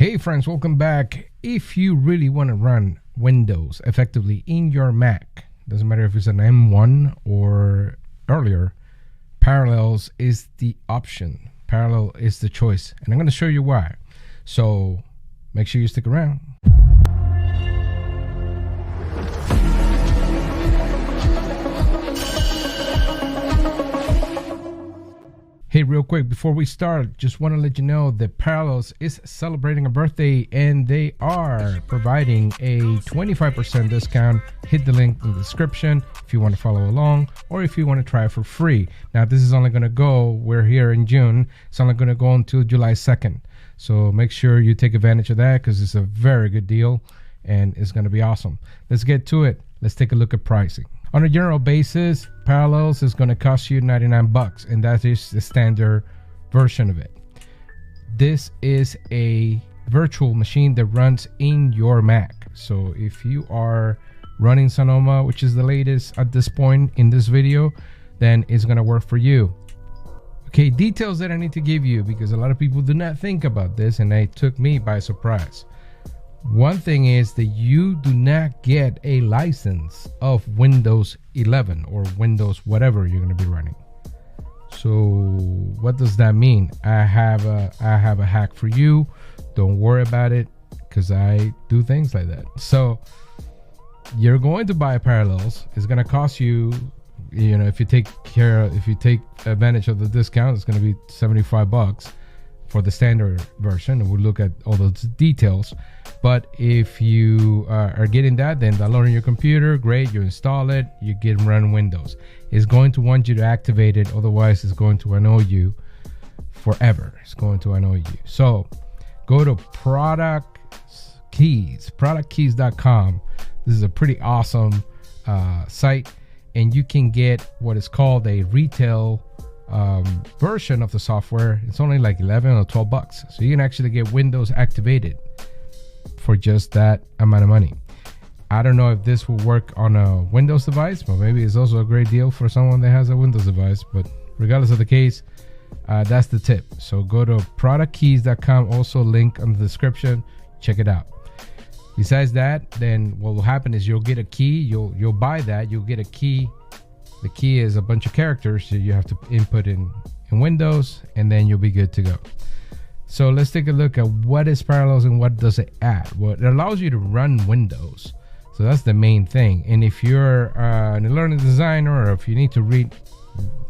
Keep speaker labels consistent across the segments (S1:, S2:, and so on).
S1: Hey friends, welcome back. If you really want to run Windows effectively in your Mac, doesn't matter if it's an M1 or earlier, Parallels is the option. Parallel is the choice, and I'm going to show you why. So make sure you stick around. Hey, real quick, before we start, just want to let you know that Parallels is celebrating a birthday and they are providing a 25% discount. Hit the link in the description if you want to follow along or if you want to try it for free. Now, this is only going to go, we're here in June, it's only going to go until July 2nd. So make sure you take advantage of that because it's a very good deal and it's going to be awesome. Let's get to it. Let's take a look at pricing. On a general basis, Parallels is going to cost you $99, and that is the standard version of it. This is a virtual machine that runs in your Mac. So if you are running Sonoma, which is the latest at this point in this video, then it's going to work for you. Okay, details that I need to give you because a lot of people do not think about this, and it took me by surprise. One thing is that you do not get a license of Windows 11 or Windows whatever you're going to be running. So what does that mean? I have a hack for you. Don't worry about it because I do things like that. So you're going to buy Parallels. It's going to cost you, if you take advantage of the discount, it's going to be $75 for the standard version, and we'll look at all those details. But if you are getting that, then download on your computer, great, you install it, you get run Windows. It's going to want you to activate it, otherwise it's going to annoy you forever. It's going to annoy you. So go to productkeys.com. This is a pretty awesome site, and you can get what is called a retail version of the software. It's only like 11 or 12 bucks, so you can actually get Windows activated for just that amount of money. I don't know if this will work on a Windows device, but maybe it's also a great deal for someone that has a Windows device. But regardless of the case, that's the tip. So go to productkeys.com, also link in the description, check it out. Besides that, then what will happen is you'll get a key. You'll buy that, you'll get a key. The key is a bunch of characters that you have to input in Windows, and then you'll be good to go. So let's take a look at what is Parallels and what does it add. Well, it allows you to run Windows. So that's the main thing. And if you're a learning designer, or if you need to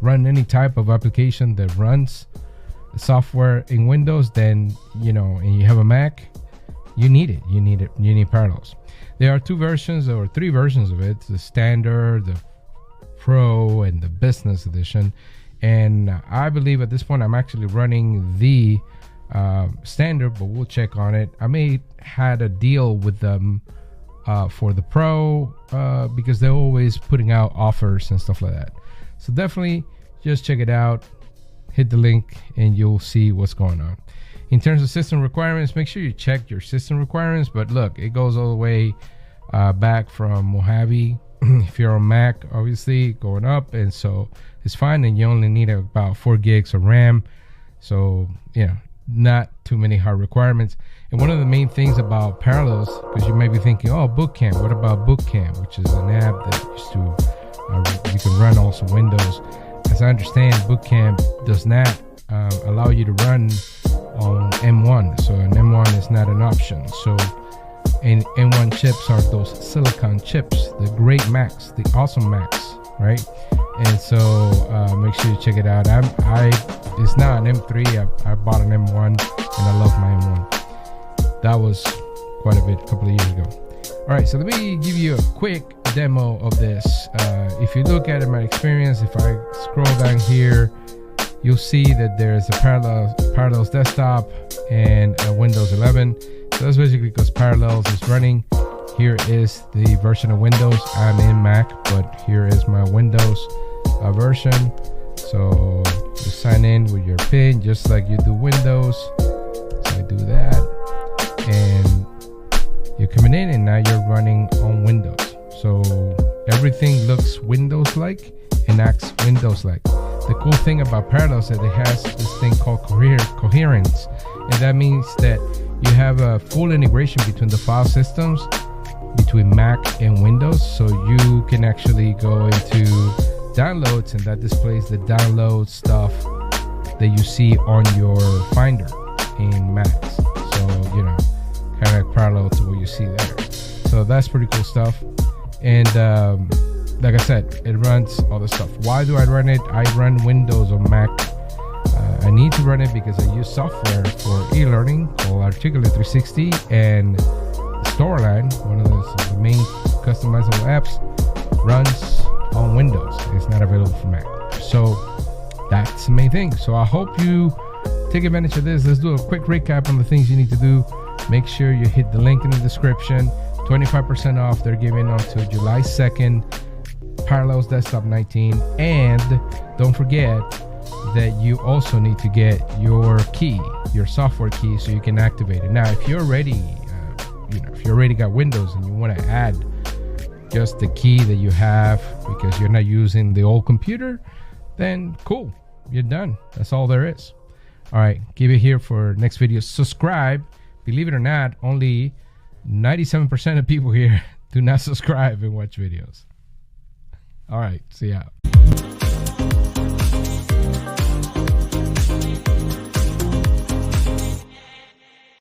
S1: run any type of application that runs software in Windows, then, and you have a Mac, you need it. You need Parallels. There are two versions or three versions of it: the standard, the Pro, and the business edition. And I believe at this point I'm actually running the standard, but we'll check on it. I may had a deal with them for the Pro because they're always putting out offers and stuff like that. So definitely just check it out, hit the link, and you'll see what's going on. In terms of system requirements, make sure you check your system requirements. But look, it goes all the way back from Mojave. If you're on Mac, obviously going up, and so it's fine, and you only need about 4 gigs of RAM. So not too many hard requirements. And one of the main things about Parallels, because you may be thinking, oh, Bootcamp, what about Bootcamp, which is an app that used to you can run also Windows. As I understand, Bootcamp does not allow you to run on M1, so an M1 is not an option. So and M1 chips are those silicon chips, the great Macs, the awesome Macs, right? And so make sure you check it out. It's now an M3. I bought an M1 and I love my M1. That was quite a couple of years ago. All right, so let me give you a quick demo of this. If you look at my experience, if I scroll down here, you'll see that there's a Parallels desktop and a Windows 11. So that's basically because Parallels is running. Here is the version of Windows. I'm in Mac, but here is my Windows version. So you sign in with your PIN just like you do Windows. So I do that, and you're coming in, and now you're running on Windows. So everything looks Windows-like and acts Windows-like. The cool thing about Parallels is that it has this thing called coherence, and that means that you have a full integration between the file systems between Mac and Windows, so you can actually go into downloads and that displays the download stuff that you see on your Finder in Macs. So, you know, kind of parallel to what you see there. So that's pretty cool stuff. And like I said, it runs all the stuff. Why do I run it? I run Windows on Mac. I need to run it because I use software for e-learning called Articulate 360, and Storyline, one of the main customizable apps, runs on Windows. It's not available for Mac. So that's the main thing. So I hope you take advantage of this. Let's do a quick recap on the things you need to do. Make sure you hit the link in the description. 25% off. They're giving until July 2nd. Parallels Desktop 19. And don't forget that you also need to get your key, your software key, so you can activate it. Now, if you're already if you already got Windows and you want to add just the key that you have because you're not using the old computer, then cool, you're done. That's all there is. All right, keep it here for next video. Subscribe. Believe it or not, only 97% of people here do not subscribe and watch videos. All right, see ya.